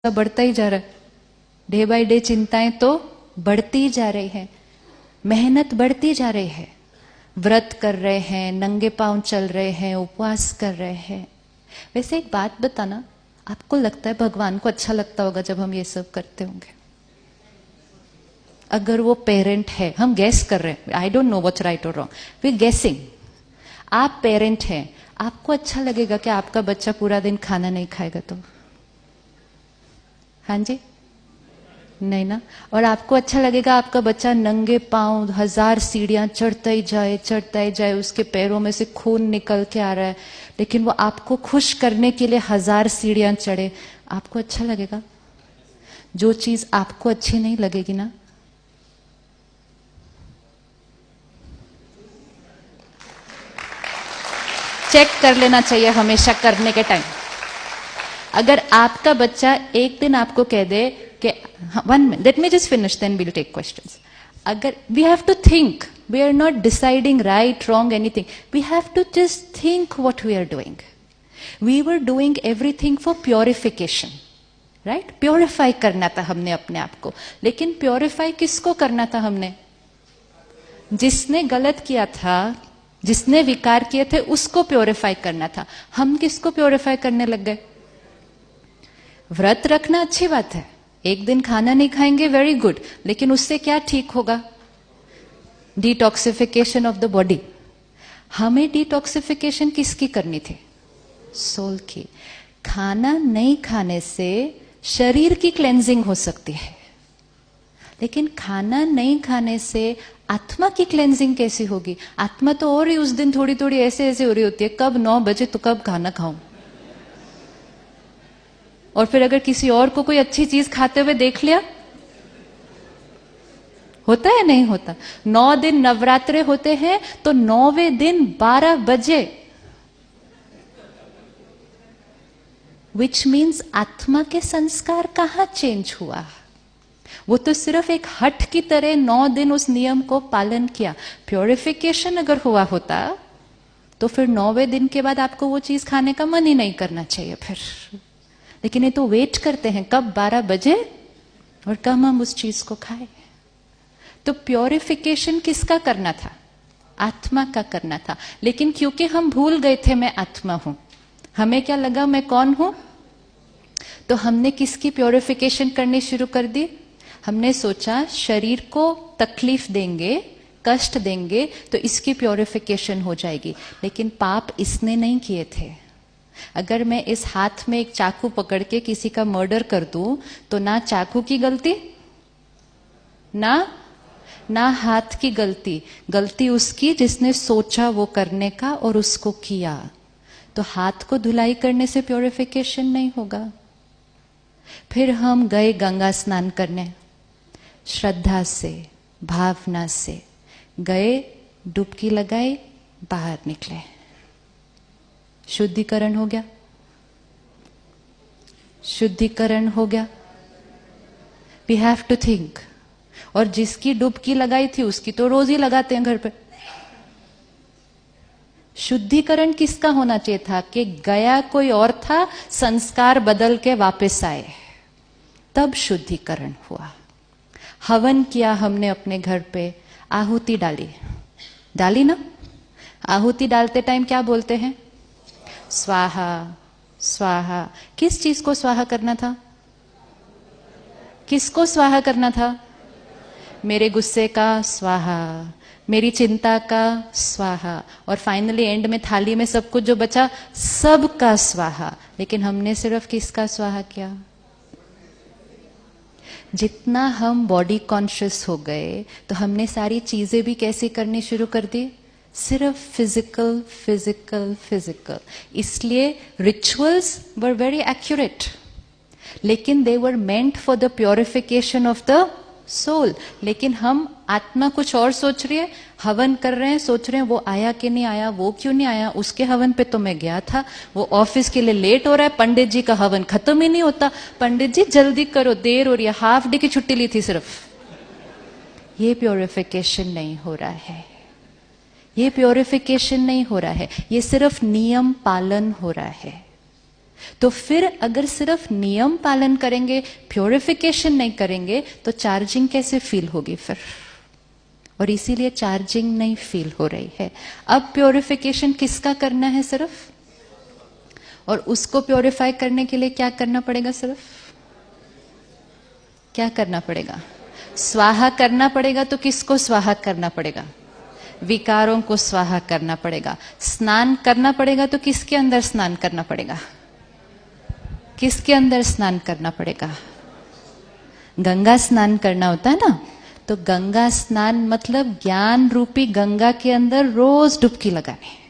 बढ़ता ही जा रहा है। डे बाय डे चिंताएं तो बढ़ती ही जा रही है, मेहनत बढ़ती जा रही है। व्रत कर रहे हैं, नंगे पांव चल रहे हैं, उपवास कर रहे हैं। वैसे एक बात बताना, आपको लगता है भगवान को अच्छा लगता होगा जब हम ये सब करते होंगे? अगर वो पेरेंट है, हम गैस कर रहे हैं, I don't know what's right और रॉन्ग, वी गेसिंग। आप पेरेंट हैं, आपको अच्छा लगेगा कि आपका बच्चा पूरा दिन खाना नहीं खाएगा तो? हाँ जी, नहीं ना। और आपको अच्छा लगेगा आपका बच्चा नंगे पांव 1000 सीढ़ियां चढ़ता ही जाए, उसके पैरों में से खून निकल के आ रहा है, लेकिन वो आपको खुश करने के लिए 1000 सीढ़ियां चढ़े, आपको अच्छा लगेगा? जो चीज आपको अच्छी नहीं लगेगी ना, चेक कर लेना चाहिए हमेशा करने के टाइम। अगर आपका बच्चा एक दिन आपको कह दे कि 1 minute, let me just finish, then we'll take questions. अगर we have to think, we are not deciding right, wrong, anything. We have to just think what we are doing. We were doing everything for purification, right? Purify करना था हमने अपने आप को, लेकिन purify किसको करना था हमने? जिसने गलत किया था, जिसने विकार किए थे, उसको प्योरीफाई करना था। हम किसको प्योरीफाई करने लग गए? व्रत रखना अच्छी बात है, एक दिन खाना नहीं खाएंगे, वेरी गुड, लेकिन उससे क्या ठीक होगा? Detoxification of the body. हमें डिटॉक्सिफिकेशन किसकी करनी थी? सोल की। खाना नहीं खाने से शरीर की क्लेंजिंग हो सकती है, लेकिन खाना नहीं खाने से आत्मा की क्लेंजिंग कैसी होगी? आत्मा तो और ही उस दिन थोड़ी थोड़ी ऐसे ऐसे हो रही होती है, कब 9 बजे तो कब खाना खाऊं। और फिर अगर किसी और को कोई अच्छी चीज खाते हुए देख लिया, होता है नहीं होता? 9 दिन नवरात्रे होते हैं तो 9वें दिन 12 बजे, विच मीन्स आत्मा के संस्कार कहां चेंज हुआ? वो तो सिर्फ एक हट की तरह 9 दिन उस नियम को पालन किया। प्योरिफिकेशन अगर हुआ होता तो फिर 9वें दिन के बाद आपको वो चीज खाने का मन ही नहीं करना चाहिए फिर। लेकिन ये तो वेट करते हैं कब 12 बजे और कब हम उस चीज को खाएं। तो प्योरिफिकेशन किसका करना था? आत्मा का करना था। लेकिन क्योंकि हम भूल गए थे मैं आत्मा हूं, हमें क्या लगा मैं कौन हूं, तो हमने किसकी प्योरिफिकेशन करनी शुरू कर दी? हमने सोचा शरीर को तकलीफ देंगे, कष्ट देंगे तो इसकी प्योरिफिकेशन हो जाएगी। लेकिन पाप इसने नहीं किए थे। अगर मैं इस हाथ में एक चाकू पकड़ के किसी का मर्डर कर दूं तो ना चाकू की गलती, ना हाथ की गलती, गलती उसकी जिसने सोचा वो करने का और उसको किया। तो हाथ को धुलाई करने से प्योरिफिकेशन नहीं होगा। फिर हम गए गंगा स्नान करने, श्रद्धा से, भावना से गए, डुबकी लगाई, बाहर निकले, शुद्धिकरण हो गया, शुद्धिकरण हो गया। We have to think. और जिसकी डुबकी लगाई थी उसकी तो रोज ही लगाते हैं घर पे। शुद्धिकरण किसका होना चाहिए था? कि गया कोई और था, संस्कार बदल के वापस आए, तब शुद्धिकरण हुआ। हवन किया हमने अपने घर पे, आहुति डाली ना। आहुति डालते टाइम क्या बोलते हैं? स्वाहा स्वाहा। किस चीज को स्वाहा करना था? किसको स्वाहा करना था? मेरे गुस्से का स्वाहा, मेरी चिंता का स्वाहा, और फाइनली एंड में थाली में सब कुछ जो बचा सबका स्वाहा। लेकिन हमने सिर्फ किसका स्वाहा किया? जितना हम बॉडी कॉन्शियस हो गए तो हमने सारी चीजें भी कैसे करनी शुरू कर दी? सिर्फ फिजिकल फिजिकल फिजिकल। इसलिए रिचुअल्स वर वेरी एक्यूरेट, लेकिन they were meant for the purification of the soul. लेकिन हम आत्मा कुछ और सोच रही है, हवन कर रहे हैं, सोच रहे हैं वो आया कि नहीं आया, वो क्यों नहीं आया, उसके हवन पे तो मैं गया था, वो ऑफिस के लिए लेट हो रहा है, पंडित जी का हवन खत्म ही नहीं होता, पंडित जी जल्दी करो, देर हो रही है, हाफ डे की छुट्टी ली थी सिर्फ। ये प्योरिफिकेशन नहीं हो रहा है, ये प्योरिफिकेशन नहीं हो रहा है, ये सिर्फ नियम पालन हो रहा है। तो फिर अगर सिर्फ नियम पालन करेंगे, प्योरिफिकेशन नहीं करेंगे, तो चार्जिंग कैसे फील होगी फिर? और इसीलिए चार्जिंग नहीं फील हो रही है। अब प्योरिफिकेशन किसका करना है सिर्फ? और उसको प्योरीफाई करने के लिए क्या करना पड़ेगा? सिर्फ क्या करना पड़ेगा? स्वाहा करना पड़ेगा। तो किसको स्वाहा करना पड़ेगा? विकारों को स्वाहा करना पड़ेगा। स्नान करना पड़ेगा। तो किसके अंदर स्नान करना पड़ेगा? किसके अंदर स्नान करना पड़ेगा? गंगा स्नान करना होता है ना। तो गंगा स्नान मतलब ज्ञान रूपी गंगा के अंदर रोज डुबकी लगानी।